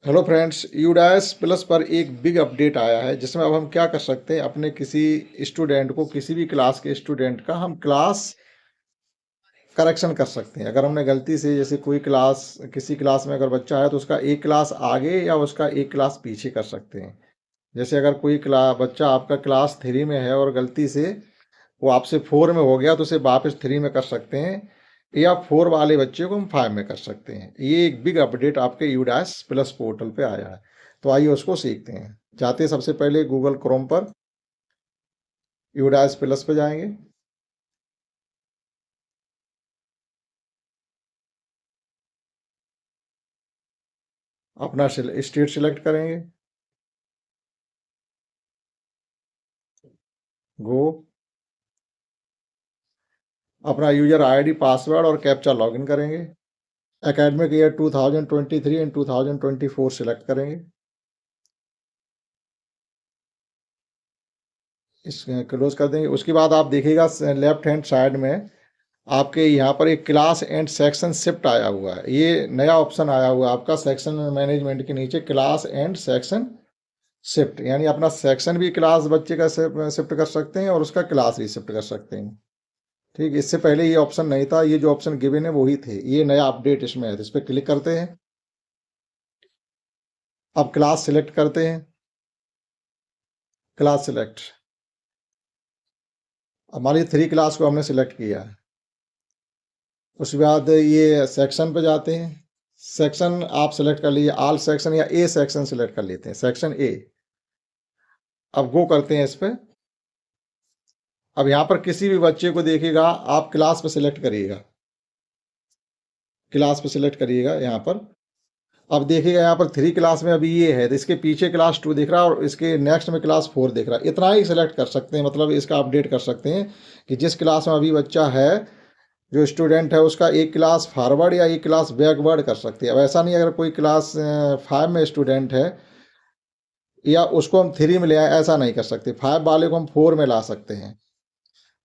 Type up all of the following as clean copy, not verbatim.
Hello friends, UDISE plus पर एक big update आया है जिसमें अब हम क्या कर सकते हैं। अपने किसी स्टूडेंट को, किसी भी क्लास के स्टूडेंट का हम क्लास करेक्शन कर सकते हैं। अगर हमने गलती से, जैसे कोई क्लास, किसी क्लास में अगर बच्चा है तो उसका एक क्लास आगे या उसका एक क्लास पीछे कर सकते हैं। जैसे अगर कोई बच्चा आपका क्लास 3 में है और गलती से वो आपसे 4 में हो गया तो उसे वापस 3 में कर सकते हैं, या 4 वाले बच्चे को हम 5 में कर सकते हैं। ये एक बिग अपडेट आपके यूडाइस प्लस पोर्टल पे आया है, तो आइए उसको सीखते हैं। जाते सबसे पहले गूगल क्रोम पर यूडाइस प्लस पे जाएंगे। अपना स्टेट सिलेक्ट करेंगे, गो, अपना यूजर आईडी, पासवर्ड और कैप्चा लॉगिन करेंगे। एकेडमिक ईयर 2023 एंड 2024 सिलेक्ट करेंगे। इस क्लोज कर देंगे। उसके बाद आप देखिएगा लेफ्ट हैंड साइड में आपके यहाँ पर एक क्लास एंड सेक्शन शिफ्ट आया हुआ है। ये नया ऑप्शन आया हुआ है आपका सेक्शन मैनेजमेंट के नीचे, क्लास एंड सेक्शन शिफ्ट। यानी अपना सेक्शन भी क्लास बच्चे का शिफ्ट कर सकते हैं और उसका क्लास भी शिफ्ट कर सकते हैं। ठीक, इससे पहले ये ऑप्शन नहीं था। ये जो ऑप्शन गिवन है वही थे, ये नया अपडेट इसमें है। तो इस पर क्लिक करते हैं। अब क्लास सिलेक्ट करते हैं, क्लास सिलेक्ट। हमारी 3 क्लास को हमने सिलेक्ट किया है। उसके बाद ये सेक्शन पे जाते हैं। सेक्शन आप सेलेक्ट कर लीजिए, ऑल सेक्शन या ए सेक्शन सेलेक्ट कर लेते हैं, सेक्शन ए। अब गो करते हैं इस पर। अब यहाँ पर किसी भी बच्चे को देखिएगा, आप क्लास पे सिलेक्ट करिएगा, क्लास पे सिलेक्ट करिएगा यहाँ पर। अब देखिएगा यहाँ पर 3 क्लास में अभी ये है, तो इसके पीछे क्लास 2 दिख रहा है और इसके नेक्स्ट में क्लास 4 दिख रहा है। इतना ही सिलेक्ट कर सकते हैं, मतलब इसका अपडेट कर सकते हैं कि जिस क्लास में अभी बच्चा है, जो स्टूडेंट है, उसका एक क्लास फॉरवर्ड या एक क्लास बैकवर्ड कर सकते हैं। अब ऐसा नहीं, अगर कोई क्लास 5 में स्टूडेंट है या उसको हम 3 में ले आए, ऐसा नहीं कर सकते। 5 वाले को हम 4 में ला सकते हैं,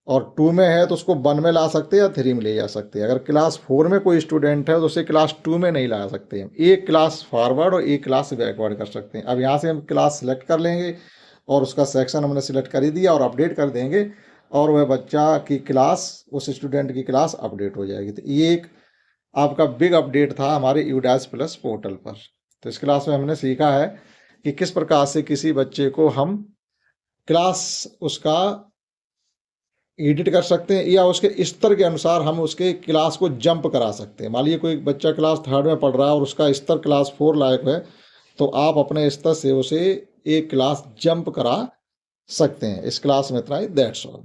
और 2 में है तो उसको 1 में ला सकते हैं या 3 में ले जा सकते हैं। अगर क्लास 4 में कोई स्टूडेंट है तो उसे क्लास 2 में नहीं ला सकते हैं। एक क्लास फॉरवर्ड और एक क्लास बैकवर्ड कर सकते हैं। अब यहाँ से हम क्लास सेलेक्ट कर लेंगे और उसका सेक्शन हमने सेलेक्ट कर ही दिया और अपडेट कर देंगे, और वह बच्चा की क्लास, उस स्टूडेंट की क्लास अपडेट हो जाएगी। तो ये एक आपका बिग अपडेट था हमारे यूडाइस प्लस पोर्टल पर। तो इस क्लास में हमने सीखा है कि किस प्रकार से किसी बच्चे को हम क्लास उसका एडिट कर सकते हैं, या उसके स्तर के अनुसार हम उसके क्लास को जंप करा सकते हैं। मान लीजिए कोई बच्चा क्लास 3rd में पढ़ रहा है और उसका स्तर क्लास 4 लायक है, तो आप अपने स्तर से उसे एक क्लास जंप करा सकते हैं। इस क्लास में इतना ही, दैट्स ऑल।